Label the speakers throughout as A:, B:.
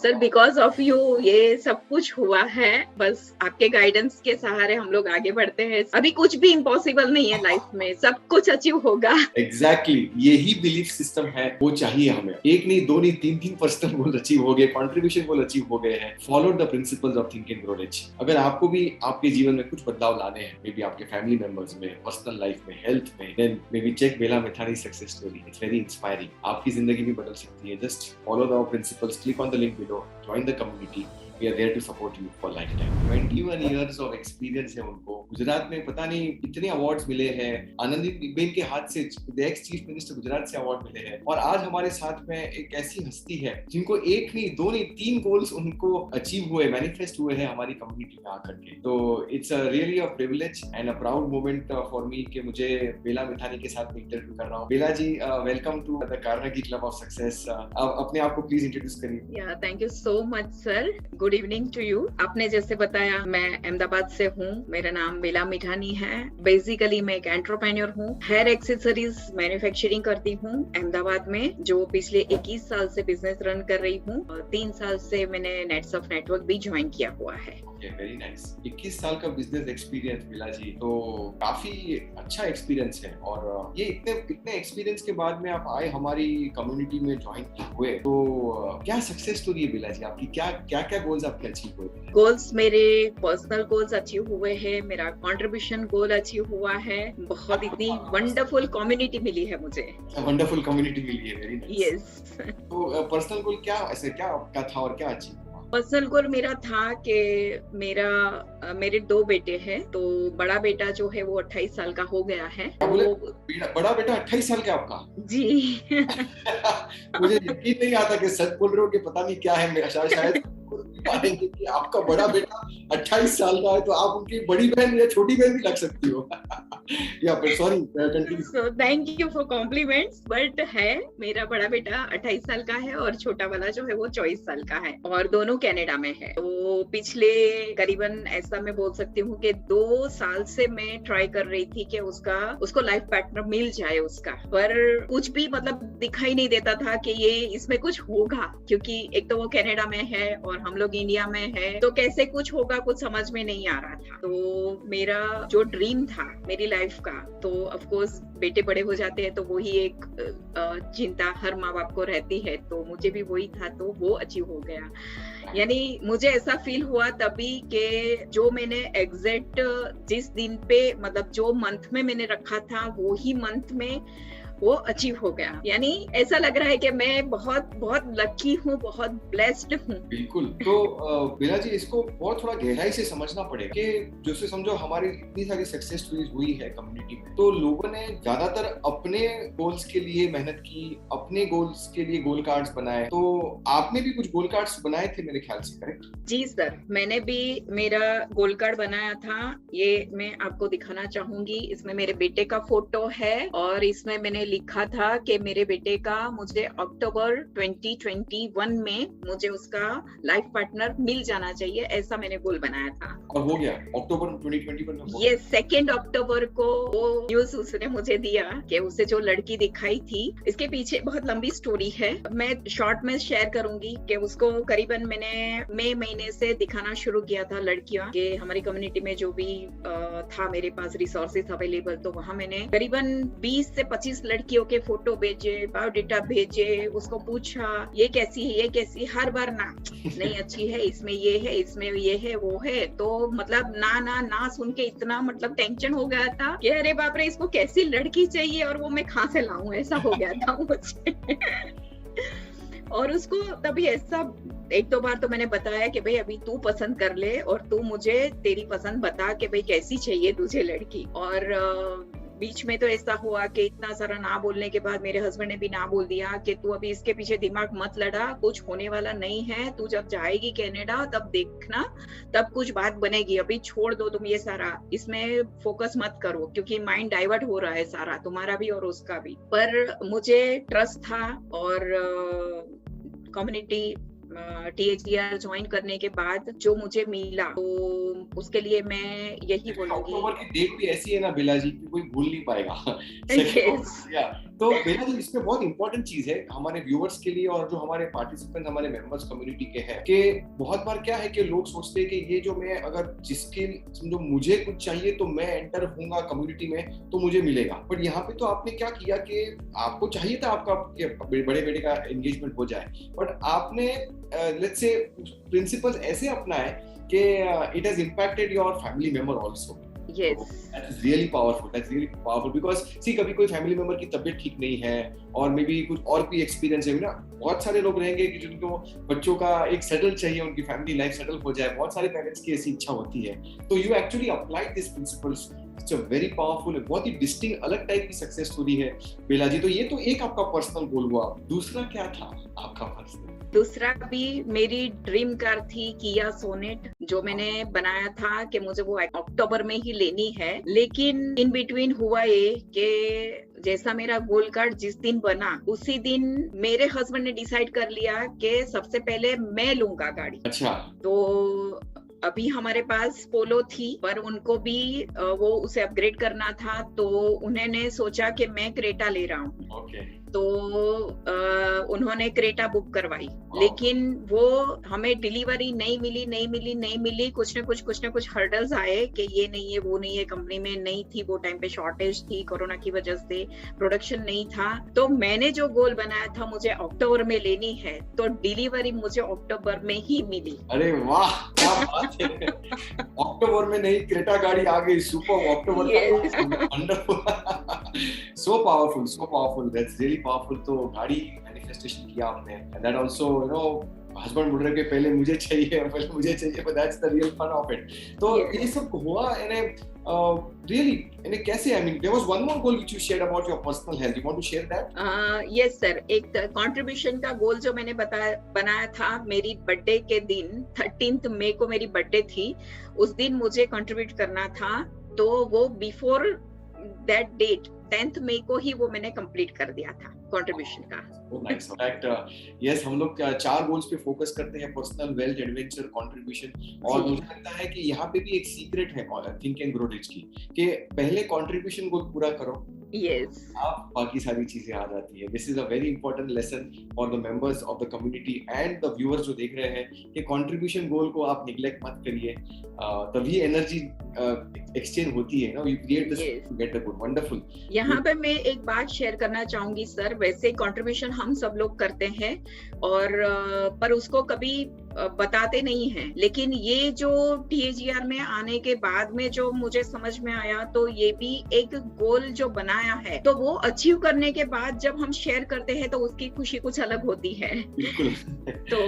A: Sir because of you ये सब कुछ हुआ है, बस आपके गाइडेंस के सहारे हम लोग आगे बढ़ते हैं। अभी कुछ भी इम्पॉसिबल नहीं है लाइफ में, सब कुछ अचीव होगा।
B: एग्जैक्टली यही बिलीफ सिस्टम है, वो चाहिए हमें। एक नहीं, दो नहीं, तीन पर्सनल गोल अचीव हो गए, कंट्रीब्यूशन गोल अचीव हो गए हैं। Follow the principles of think and grow rich. अगर आपको भी आपके जीवन में कुछ बदलाव लाने हैं, मे बी आपके फैमिली मेंबर्स में, पर्सनल लाइफ में, हेल्थ में, then maybe check Bela Mithani success story. It's very inspiring. आपकी जिंदगी भी बदल सकती है। Just follow the principles, click on the link below, join the community. We are there to support you for lifetime. 21 years of experience है उनको। गुजरात में पता नहीं कितने अवार्ड्स मिले हैं। आनंदीबेन के हाथ से एक्स चीफ मिनिस्टर गुजरात से अवार्ड मिले हैं। और आज हमारे साथ में एक ऐसी हस्ती है जिनको एक नहीं, दो नहीं, 3 गोल्स उनको अचीव हुए, मैनिफेस्ट हुए हैं हमारी कम्युनिटी में आकर के। तो it's really a privilege and a proud moment for me कि मुझे बेला मिथानी के साथ में इंटरव्यू कर रहा हूँ। Bela ji, welcome to the Carnegie club of success. अपने आप को प्लीज इंट्रोड्यूस करिए।
A: Thank you so much sir. Good evening to you. आपने जैसे बताया, मैं अहमदाबाद से हूँ। मेरा नाम बेला मिठानी है। बेसिकली मैं एक एंटरप्रेन्योर हूँ। हेयर एक्सेसरीज मैन्युफैक्चरिंग करती हूँ अहमदाबाद में, जो पिछले 21 साल से बिजनेस रन कर रही हूँ। 3 साल से मैंने नेट्स ऑफ नेटवर्क भी ज्वाइन किया हुआ है।
B: Very nice. 21 साल का बिजनेस एक्सपीरियंस बेला जी, तो काफी अच्छा एक्सपीरियंस है। और ये इतने एक्सपीरियंस के बाद में आप आए हमारी कम्युनिटी में ज्वाइन हुए, तो क्या सक्सेस स्टोरी है बेला जी आपकी? क्या गोल्स आपके अचीव हुए?
A: गोल्स, मेरे पर्सनल गोल्स अचीव हुए हैं, मेरा कंट्रीब्यूशन गोल अचीव हुआ है। बहुत इतनी वंडरफुल कम्युनिटी मिली है मुझे।
B: वंडरफुल कम्युनिटी मिली है। Very nice.
A: यस।
B: तो पर्सनल गोल क्या था और क्या अचीव?
A: पर्सनल गोल मेरा था कि मेरे 2 बेटे हैं। तो बड़ा बेटा जो है वो 28 साल का हो गया है।
B: बड़ा बेटा 28 साल का आपका?
A: जी।
B: मुझे यकीन नहीं आता कि सच बोल रहे हो कि पता नहीं क्या है। मेरा शायद पाएंगे कि आपका बड़ा बेटा 28 साल का है, तो आप उनकी बड़ी बहन या छोटी बहन भी लग सकती हो। या फिर sorry,
A: so thank you for compliments. But है, मेरा बड़ा बेटा 28 साल का है और छोटा वाला जो है वो 24 साल का है, और दोनों कनाडा में है। तो पिछले करीबन ऐसा मैं बोल सकती हूँ कि 2 साल से मैं ट्राई कर रही थी कि उसको लाइफ पार्टनर मिल जाए उसका, पर कुछ भी मतलब दिखाई नहीं देता था कि ये इसमें कुछ होगा, क्योंकि एक तो वो कनाडा में है और हम लोग इंडिया में है, तो कैसे कुछ होगा कुछ समझ में नहीं आ रहा था। तो मेरा जो ड्रीम था मेरी लाइफ का, तो ऑफ कोर्स बेटे बड़े हो जाते हैं तो वही एक चिंता हर माँ बाप को रहती है, तो मुझे भी वही था, तो वो अचीव हो गया। यानी मुझे ऐसा फील हुआ तभी कि जो मैंने एग्जैक्ट जिस दिन पे, मतलब जो मंथ में मैंने रखा था, वो ही मंथ में वो अचीव हो गया। यानी ऐसा लग रहा है कि मैं बहुत बहुत लकी हूँ, बहुत ब्लेस्ड हूँ।
B: बिल्कुल। तो बेला जी, इसको बहुत थोड़ा गहराई से समझना पड़ेगा कि जैसे समझो हमारी इतनी सारी सक्सेस स्टोरीज हुई है कम्युनिटी में, तो लोगों ने ज्यादातर अपने गोल्स के लिए मेहनत की, अपने गोल्स के लिए गोल कार्ड्स बनाए। तो आपने भी कुछ गोल कार्ड्स बनाए थे मेरे ख्याल से, करेक्ट?
A: जी सर, मैंने भी मेरा गोल कार्ड बनाया था। ये मैं आपको दिखाना चाहूंगी। इसमें मेरे बेटे का फोटो है और इसमें मैंने लिखा था कि मेरे बेटे का मुझे अक्टूबर 2021 में मुझे उसका लाइफ पार्टनर मिल जाना चाहिए, ऐसा मैंने गोल बनाया था।
B: और हो गया अक्टूबर 2021 में?
A: ये 2 अक्टूबर को वो न्यूज उसने मुझे दिया कि उसे जो लड़की दिखाई थी। इसके पीछे बहुत लंबी स्टोरी है, मैं शॉर्ट में शेयर करूंगी कि उसको करीबन मैंने मई महीने से दिखाना शुरू किया था लड़कियां के हमारी कम्युनिटी में जो भी था मेरे पास रिसोर्सेज अवेलेबल, तो वहां मैंने करीबन 20 से 25 लड़कियों के फोटो भेजे, बायोडेटा भेजे, उसको पूछा ये कैसी है, ये कैसी, हर बार ना नहीं अच्छी है, इसमें ये है, इसमें ये है, वो है। तो मतलब ना सुन के इतना मतलब टेंशन हो गया था कि अरे बाप रे, इसको कैसी लड़की चाहिए और वो मैं कहाँ से लाऊं, ऐसा हो गया था मुझे। और उसको तभी ऐसा 1-2 बार तो मैंने बताया कि भाई अभी तू पसंद कर ले और तू मुझे तेरी पसंद बता कि भाई कैसी चाहिए तुझे लड़की। और बीच में तो ऐसा हुआ कि इतना सारा ना बोलने के बाद मेरे हस्बैंड ने भी ना बोल दिया कि तू अभी इसके पीछे दिमाग मत लड़ा, कुछ होने वाला नहीं है, तू जब जाएगी कनाडा तब देखना, तब कुछ बात बनेगी, अभी छोड़ दो तुम ये सारा, इसमें फोकस मत करो, क्योंकि माइंड डाइवर्ट हो रहा है सारा, तुम्हारा भी और उसका भी। पर मुझे ट्रस्ट था और कम्युनिटी THDR ज्वाइन करने के बाद जो मुझे मिला, तो उसके लिए मैं यही बोलूंगी।
B: अक्टूबर की डेट भी ऐसी है ना बेला जी कि कोई भूल नहीं पाएगा। तो बेला जी इसमें बहुत इंपॉर्टेंट चीज है हमारे व्यूअर्स के लिए और जो हमारे पार्टिसिपेंट हमारे मेंबर्स कम्युनिटी के हैं कि बहुत बार क्या है कि लोग सोचते हैं कि ये जो मैं अगर जिसके समझो मुझे कुछ चाहिए तो मैं एंटर होऊंगा कम्युनिटी में तो मुझे मिलेगा, बट यहाँ पे तो आपने क्या किया कि आपको चाहिए था आपका बड़े बेटे का एंगेजमेंट हो जाए, बट आपने लेट्स से प्रिंसिपल्स ऐसे अपनाए कि it has impacted your family member also.
A: Yes.
B: That is really powerful. That's really powerful because see कभी कोई फैमिली मेंबर की तबीयत ठीक नहीं है और मे बी कुछ और भी एक्सपीरियंस है ना, बहुत सारे लोग रहेंगे कि जिनको बच्चों का एक सेटल चाहिए, उनकी फैमिली लाइफ सेटल हो जाए, बहुत सारे पेरेंट्स की ऐसी इच्छा होती है, तो you actually applied this principles. It's a very powerful, बहुत ही डिस्टिंक्ट अलग टाइप की सक्सेस स्टोरी है बेला जी। तो ये तो एक आपका पर्सनल गोल हुआ, दूसरा क्या था आपका पर्सनल?
A: दूसरा भी मेरी ड्रीम कार थी किया सोनेट, जो मैंने बनाया था कि मुझे वो अक्टूबर में ही लेनी है, लेकिन इन बिटवीन हुआ ये कि जैसा मेरा गोल कार्ड जिस दिन बना उसी दिन मेरे हस्बैंड ने डिसाइड कर लिया कि सबसे पहले मैं लूंगा गाड़ी।
B: अच्छा।
A: तो अभी हमारे पास पोलो थी पर उनको भी वो उसे अपग्रेड करना था, तो उन्होंने सोचा कि मैं क्रेटा ले रहा हूँ।
B: okay.
A: तो उन्होंने क्रेटा बुक करवाई, लेकिन वो हमें डिलीवरी नहीं मिली। कुछ न कुछ हर्डल्स आए कि ये नहीं है वो नहीं है, कंपनी में नहीं थी वो टाइम पे, शॉर्टेज थी कोरोना की वजह से, प्रोडक्शन नहीं था। तो मैंने जो गोल बनाया था मुझे अक्टूबर में लेनी है, तो डिलीवरी मुझे अक्टूबर में ही मिली।
B: अरे वाह क्या बात है। अक्टूबर में नहीं क्रेटा गाड़ी आ गई, सुपर। अक्टूबर so powerful, that's really powerful. तो गाड़ी मैनिफेस्टेशन किया आपने, and that also you know husband बोल रहे कि पहले मुझे चाहिए, but that's the real fun of it. तो ये सब हुआ really कैसे? I mean there was one more goal which you shared about your personal health. You want to share that?
A: Yes sir, एक कंट्रीब्यूशन का गोल जो मैंने बनाया था मेरी बर्थडे के दिन, 13th मई को मेरी बर्थडे थी, उस दिन मुझे कंट्रीब्यूट करना था, तो वो बिफोर दैट डेट 10th मई को ही वो मैंने कंप्लीट कर दिया था कंट्रीब्यूशन का।
B: नाइस। इनफैक्ट यस, हम लोग 4 गोल्स पे फोकस करते हैं, पर्सनल, वेल्थ, एडवेंचर, कंट्रीब्यूशन, और मुझे लगता है कि यहाँ पे भी एक सीक्रेट है थिंक एंड ग्रो रिच की कि पहले कंट्रीब्यूशन गोल पूरा करो,
A: यस,
B: आप बाकी सारी चीजें आ जाती है। This is a very important lesson for the members of the community and the viewers जो देख रहे हैं कि कंट्रीब्यूशन गोल को आप निग्लेक्ट मत करिए, तभी एनर्जी एक्सचेंज होती है ना, you create this to get the good. Wonderful.
A: यहाँ पे मैं एक बात शेयर करना चाहूंगी सर, वैसे कंट्रीब्यूशन हम सब लोग करते हैं और पर उसको कभी बताते नहीं हैं, लेकिन ये जो TAGR में आने के बाद में जो मुझे समझ में आया, तो ये भी एक गोल जो बनाया है, तो वो अचीव करने के बाद जब हम शेयर करते हैं तो उसकी खुशी कुछ अलग होती है। तो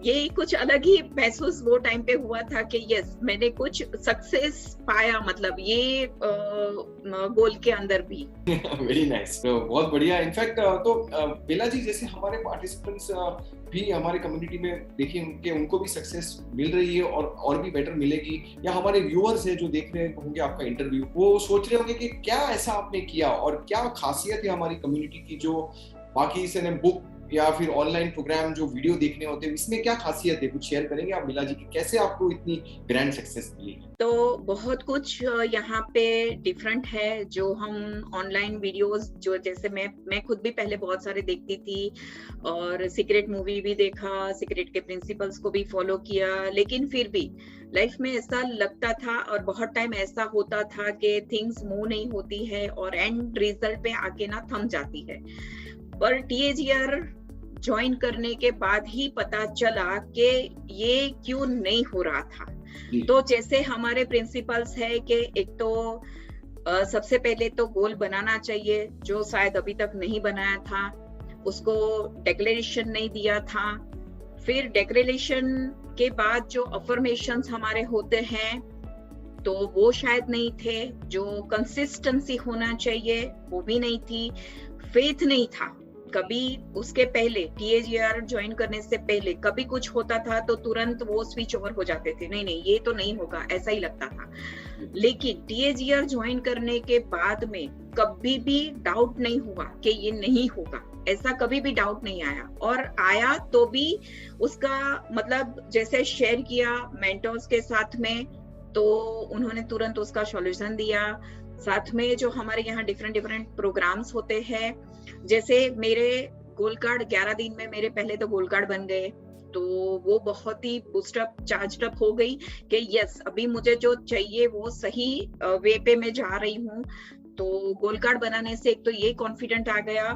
A: ये कुछ अलग ही महसूस वो टाइम पे हुआ था कि यस मैंने कुछ सक्सेस पाया, मतलब ये गोल के अंदर भी।
B: वेरी नाइस, तो बहुत बढ़िया। इनफैक्ट तो बेला जी जैसे हमारे पार्टिसिपेंट्स भी हमारे कम्युनिटी में देखिए कि उनको भी सक्सेस मिल रही है और भी बेटर मिलेगी, या हमारे व्यूअर्स हैं जो देख रहे होंगे आपका इंटरव्यू, वो सोच रहे होंगे कि क्या ऐसा आपने किया और क्या खासियत है हमारी कम्युनिटी की जो बाकी से बुक या फिर ऑनलाइन प्रोग्राम जो वीडियो देखने होते हैं, इसमें क्या खासियत है? कुछ शेयर करेंगे आप बेला जी की, कैसे आपको इतनी ग्रैंड सक्सेस मिली? तो
A: बहुत कुछ यहाँ पे डिफरेंट है जो हम ऑनलाइन वीडियोस, जो जैसे मैं खुद भी पहले बहुत सारे देखती थी और सीक्रेट मूवी भी देखा, सीक्रेट के प्रिंसिपल्स को भी फॉलो किया, लेकिन फिर भी लाइफ में ऐसा लगता था और बहुत टाइम ऐसा होता था कि थिंग्स मूव नहीं होती है और एंड रिजल्ट पे आके ना थम जाती है। पर TAGR ज्वाइन करने के बाद ही पता चला कि ये क्यों नहीं हो रहा था। तो जैसे हमारे प्रिंसिपल्स है कि एक तो सबसे पहले तो गोल बनाना चाहिए, जो शायद अभी तक नहीं बनाया था, उसको डिक्लेरेशन नहीं दिया था, फिर डिक्लेरेशन के बाद जो अफर्मेशंस हमारे होते हैं तो वो शायद नहीं थे, जो कंसिस्टेंसी होना चाहिए वो भी नहीं थी, फेथ नहीं था। कभी उसके पहले TAGR ज्वाइन करने से पहले कभी कुछ होता था तो तुरंत वो स्विच ओवर हो जाते थे, नहीं ये तो नहीं होगा, ऐसा ही लगता था। लेकिन TAGR ज्वाइन करने के बाद में कभी भी डाउट नहीं हुआ कि ये नहीं होगा, ऐसा कभी भी डाउट नहीं आया, और आया तो भी उसका मतलब जैसे शेयर किया मेंटर्स के साथ में तो उन्होंने तुरंत उसका सॉल्यूशन दिया, साथ में जो हमारे यहाँ डिफरेंट डिफरेंट प्रोग्राम्स होते हैं, जैसे मेरे गोल्ड कार्ड 11 दिन में मेरे पहले तो गोल्ड कार्ड बन गए, तो वो बहुत ही बूस्टअप चार्ज अप हो गई कि यस अभी मुझे जो चाहिए वो सही वे पे मैं जा रही हूँ। तो गोल्ड कार्ड बनाने से एक तो ये कॉन्फिडेंट आ गया,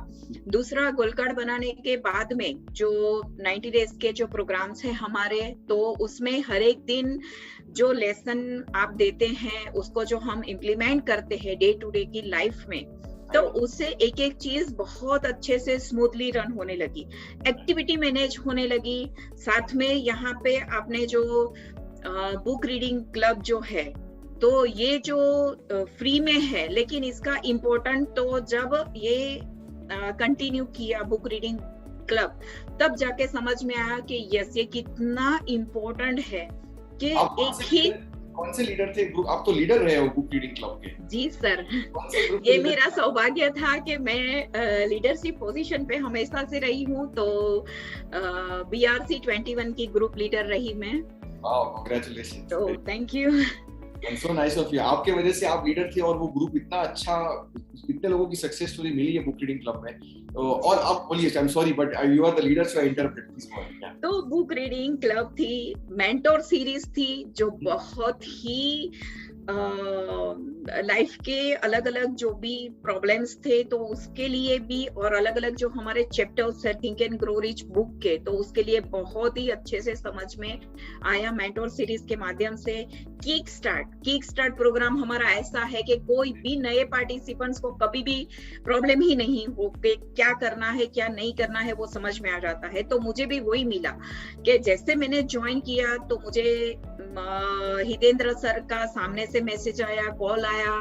A: दूसरा गोल्ड कार्ड बनाने के बाद में जो 90 डेज के जो प्रोग्राम्स हैं हमारे, तो उसमें हर एक दिन जो लेसन आप देते हैं उसको जो हम इम्प्लीमेंट करते हैं डे टू डे की लाइफ में, तो उससे एक एक चीज बहुत अच्छे से स्मूथली रन होने लगी, एक्टिविटी मैनेज होने लगी। साथ में यहाँ पे आपने जो बुक रीडिंग क्लब जो है, तो ये जो फ्री में है, लेकिन इसका इम्पोर्टेंट तो जब ये कंटिन्यू किया बुक रीडिंग क्लब, तब जाके समझ में आया कि यस ये कितना इम्पोर्टेंट है कि एक ही।
B: कौन से लीडर थे? आप तो लीडर रहे हो बुक रीडिंग क्लब के।
A: जी सर, ये मेरा सौभाग्य था कि मैं लीडरशिप पोजीशन पे हमेशा से रही हूँ, तो BRC 21 की ग्रुप लीडर रही मैं।
B: कांग्रेचुलेशन।
A: तो thank you.
B: So nice of you. आपके वजह से आप लीडर थे और वो ग्रुप इतना अच्छा, इतने लोगों की सक्सेस स्टोरी मिली है बुक रीडिंग क्लब में। और आप बोलिए, I am sorry but you are the leader so I interpret this.
A: तो बुक रीडिंग क्लब थी, मेंटोर सीरीज थी जो बहुत ही लाइफ के अलग अलग जो भी प्रॉब्लम्स थे तो उसके लिए भी, और अलग अलग जो हमारे चैप्टर्स है think and grow rich book के, तो उसके लिए बहुत ही अच्छे से समझ में आया मेंटोर सीरीज के माध्यम से। किक स्टार्ट प्रोग्राम हमारा ऐसा है कि कोई भी नए पार्टिसिपेंट्स को कभी भी प्रॉब्लम ही नहीं हो कि क्या करना है क्या नहीं करना है, वो समझ में आ जाता है। तो मुझे भी वही मिला कि जैसे मैंने ज्वाइन किया तो मुझे हितेंद्र सर का सामने से मैसेज आया, कॉल आया,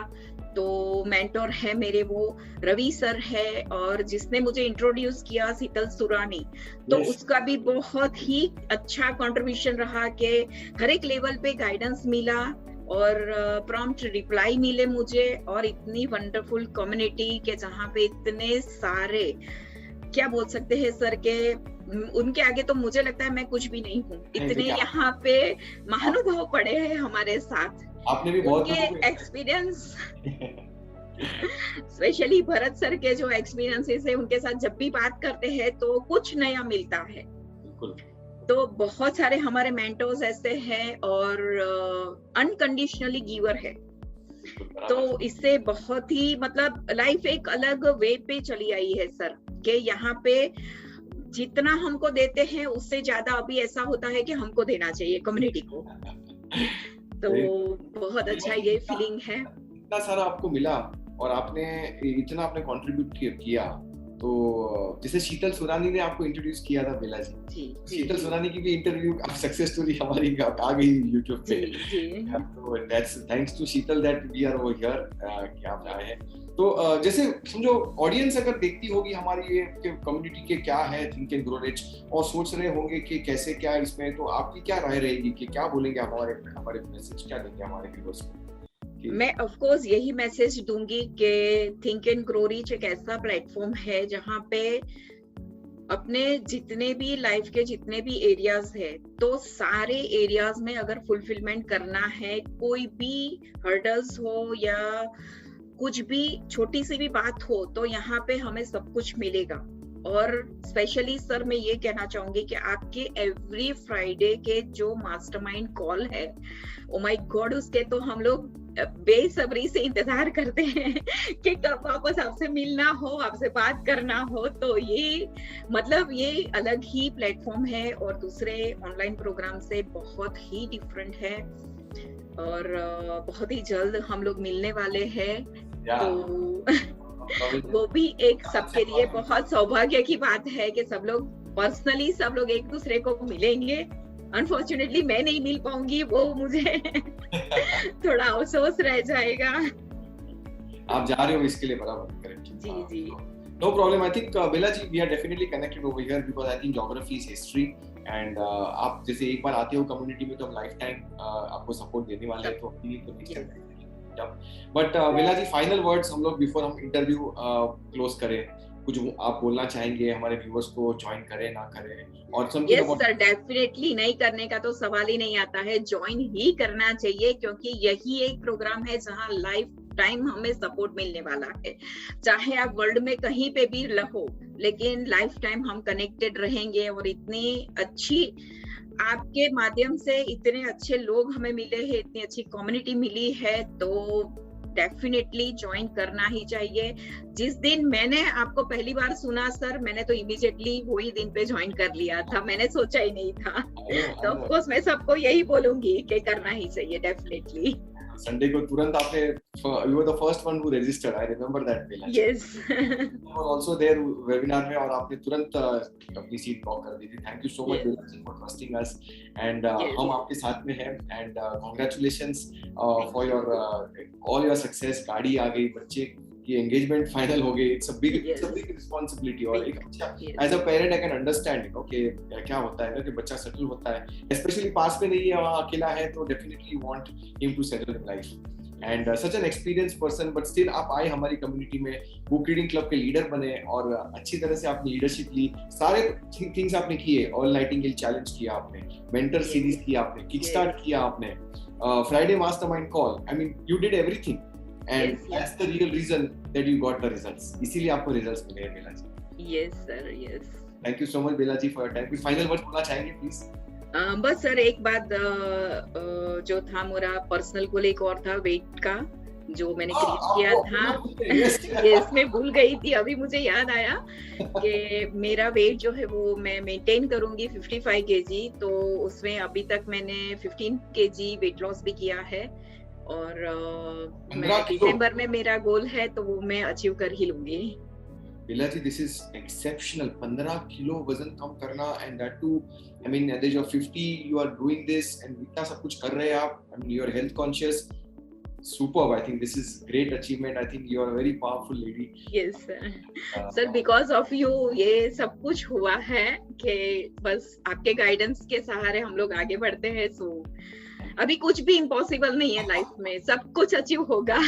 A: तो मेंटोर है मेरे वो रवि सर है, और जिसने मुझे इंट्रोड्यूस किया शीतल सुरानी, तो उसका भी बहुत ही अच्छा कंट्रीब्यूशन रहा कि हर एक लेवल पे गाइडेंस मिला और प्रॉम्प्ट रिप्लाई मिले मुझे, और इतनी वंडरफुल कम्युनिटी के जहाँ पे इतने सारे क्या बोल सकते हैं सर के उनके आगे तो मुझे लगता है मैं कुछ भी नहीं हूँ, इतने यहाँ पे महानुभाव पड़े हैं हमारे साथ।
B: आपने भी बहुत
A: एक्सपीरियंस स्पेशली भरत सर के जो एक्सपीरियंसेस है उनके साथ जब भी बात करते हैं तो कुछ नया मिलता है। तो बहुत सारे हमारे मेंटोर्स ऐसे हैं और अनकंडीशनली गिवर है, तो इससे बहुत ही मतलब लाइफ एक अलग वे पे चली आई है सर, कि यहाँ पे जितना हमको देते हैं उससे ज्यादा अभी ऐसा होता है कि हमको देना चाहिए कम्युनिटी को। तो बहुत अच्छा ये फीलिंग है।
B: इतना सारा आपको मिला और आपने इतना आपने कंट्रीब्यूट किया, तो जैसे शीतल सुरानी ने आपको इंट्रोड्यूस किया था बेला जी, शीतल सुरानी की भी इंटरव्यू सक्सेस स्टोरी हमारी आ गई YouTube पे। तो that's thanks to Sheetal that we are over here कि आप आए हैं। तो जैसे समझो ऑडियंस अगर देखती होगी हमारी ये कम्युनिटी के क्या है थिंक एंड ग्रो रिच, और सोच रहे होंगे कि कैसे क्या इसमें, तो आपकी क्या राय रहेगी कि क्या बोलेंगे हमारे मैसेज क्या देंगे हमारे व्यूअर्स को?
A: मैं ऑफ कोर्स यही मैसेज दूंगी कि थिंक एंड ग्रो रिच एक ऐसा प्लेटफॉर्म है जहाँ पे अपने जितने भी लाइफ के जितने भी एरियाज है, तो सारे एरियाज में अगर फुलफिलमेंट करना है, कोई भी हर्डल्स हो या कुछ भी छोटी सी भी बात हो, तो यहाँ पे हमें सब कुछ मिलेगा। और स्पेशली सर मैं ये कहना चाहूंगी कि आपके एवरी फ्राइडे के जो मास्टरमाइंड कॉल है, ओ माय गॉड, उसके तो हम लोग बेसब्री से इंतजार करते हैं कि कब वापस आपसे मिलना हो, आपसे बात करना हो। तो ये मतलब ये अलग ही प्लेटफॉर्म है और दूसरे ऑनलाइन प्रोग्राम से बहुत ही डिफरेंट है, और बहुत ही जल्द हम लोग मिलने वाले हैं। तो वो भी एक सबके लिए बहुत सौभाग्य की बात है कि सब लोग पर्सनली सब लोग एक दूसरे को मिलेंगे। अनफॉर्चुनेटली मैं नहीं मिल पाऊंगी, वो मुझे थोड़ा अफसोस रह जाएगा।
B: आप जा रहे हो इसके लिए बराबर, करेक्ट?
A: जी
B: no problem. I think Bela ji we are definitely connected over here because I think geography is history and आप जैसे एक बार आते हो कम्युनिटी में तो हम लाइफ टाइम आपको सपोर्ट देने वाले हैं, तो अपनी तो but Bela ji final words हम लोग बिफोर हम इंटरव्यू क्लोज करें, कुछ आप बोलना चाहेंगे हमारे व्यूअर्स को, ज्वाइन करें ना करें? और
A: यस सर, डेफिनेटली नहीं करने का तो सवाल ही नहीं आता है, ज्वाइन ही करना चाहिए, क्योंकि यही एक प्रोग्राम है जहां लाइफ टाइम हमें सपोर्ट मिलने वाला है। चाहे आप वर्ल्ड में कहीं पे भी रहो, लेकिन लाइफ टाइम हम कनेक्टेड रहेंगे। और इतनी अच्छी आपके माध्यम से इतने अच्छे लोग हमें मिले हैं, इतनी अच्छी कम्युनिटी मिली है, तो डेफिनेटली ज्वाइन करना ही चाहिए। जिस दिन मैंने आपको पहली बार सुना सर, मैंने तो इमीडिएटली वही दिन पे ज्वाइन कर लिया था, मैंने सोचा ही नहीं था। तो ऑफ कोर्स मैं सबको यही बोलूंगी कि करना ही चाहिए डेफिनेटली।
B: संडे को तुरंत आपने, you were the first one who registered. I remember that, Bella.
A: Yes.
B: You were also there webinar में और आपने तुरंत अपनी सीट ब्लॉक कर दी थी. Thank you so much,
A: Yes.
B: Bella, for trusting us. And
A: Yes.
B: हम आपके साथ में हैं. And congratulations for your all your success. गाड़ी आ गई, बच्चे की एंगेजमेंट फाइनल हो गई. It's a big responsibility. और एक अच्छा, as a parent I can understand it. Okay, क्या होता है ना कि बच्चा सेटल होता है, especially पास में नहीं है, वहाँ अकेला है, तो definitely you want him to settle in life. And such an experienced person, but still आप आए हमारी कम्युनिटी में, बुक रीडिंग क्लब के लीडर बने और अच्छी तरह से आपने लीडरशिप ली. सारे थिंग्स आपने किए. ऑल नाइटिंगेल चैलेंज किया आपने, मेंटर सीरीज किया आपने, किक स्टार्ट किया आपने, Friday mastermind call. I mean you did everything. And that's the real reason that you got the results. इसीलिए आपको results मिले हैं, बेला जी.
A: Yes sir, yes.
B: Thank you so much, Bela ji, for your time. कोई final words बोलना चाहेंगे, please?
A: बस sir एक बात जो था मेरा पर्सनल गोल एक और था, वेट का, जो मैंने क्रिएट किया था. यस, मैं भूल गई थी, अभी मुझे याद आया कि मेरा वेट जो है वो मैं मेंटेन करूंगी 55 kg. तो उसमें अभी तक मैंने 15 kg वेट लॉस भी किया है. और मैं दिसंबर में मेरा गोल है, तो वो मैं अचीव कर ही लूंगी.
B: Bela ji, this is exceptional. 15 kilo वजन कम करना, and that too, I mean at the age of 50 you are doing this, and इतना सब कुछ कर रहे हैं आप. I mean you are health conscious. Superb. I think this is great achievement. I think you are a very powerful lady.
A: Yes sir. Sir, because of you ये सब कुछ हुआ है कि बस आपके गाइडेंस के सहारे हम लोग आगे बढ़ते हैं. सो अभी कुछ भी इम्पॉसिबल नहीं है लाइफ में, सब कुछ अचीव होगा.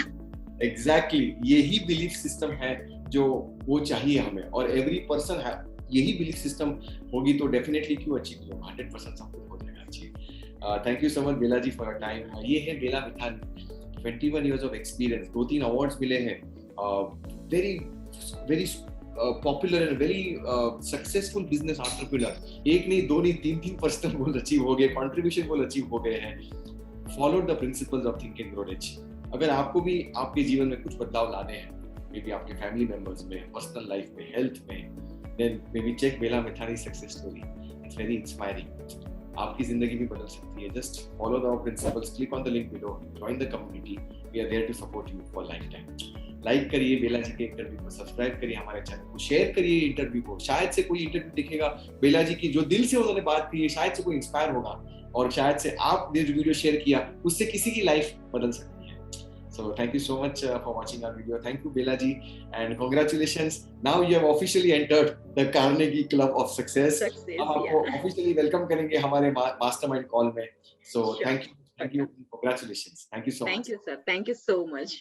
B: Exactly. यही बिलीफ सिस्टम है जो वो चाहिए हमें, और एवरी पर्सन है. यही बिलीफ सिस्टम होगी तो डेफिनेटली क्यों अचीव नहीं होगा, 100% सब कुछ हो जाएगा achieve. Thank you so much Bela ji for your time. ये है बेला मिथानी, 21 years of experience, 2-3 awards मिले हैं, very popular and very successful business entrepreneur. एक नहीं, दो नहीं, तीन पर्सनल गोल अचीव हो गए, कंट्रीब्यूशन गोल अचीव हो गए हैं. Follow the principles of Think and Grow Rich. अगर आपको भी आपके जीवन में कुछ बदलाव लाने हैं, मे बी आपके फैमिली मेंबर्स में, पर्सनल लाइफ में, हेल्थ में, then maybe check Bela Mithani success story. It's very inspiring. आपकी जिंदगी भी बदल सकती है. Just follow the principles, click on the link below, join the community. We are there to support you for life time. Like करिए बेला जी के interview को, subscribe करिए हमारे चैनल को, शेयर करिए इंटरव्यू को. शायद से कोई इंटरव्यू दिखेगा बेला जी की, जो दिल से उन्होंने बात की है, शायद से कोई इंस्पायर होगा, और शायद से आपने जो वीडियो शेयर किया उससे किसी की लाइफ बदल सकती है. So thank you so much for watching our video. Thank you, Bella ji, and congratulations. Now you have officially entered the Carnegie Club of Success. हम आपको officially welcome करेंगे हमारे mastermind call में. So thank you, congratulations. Thank you so much.
A: Thank you sir. Thank you so much.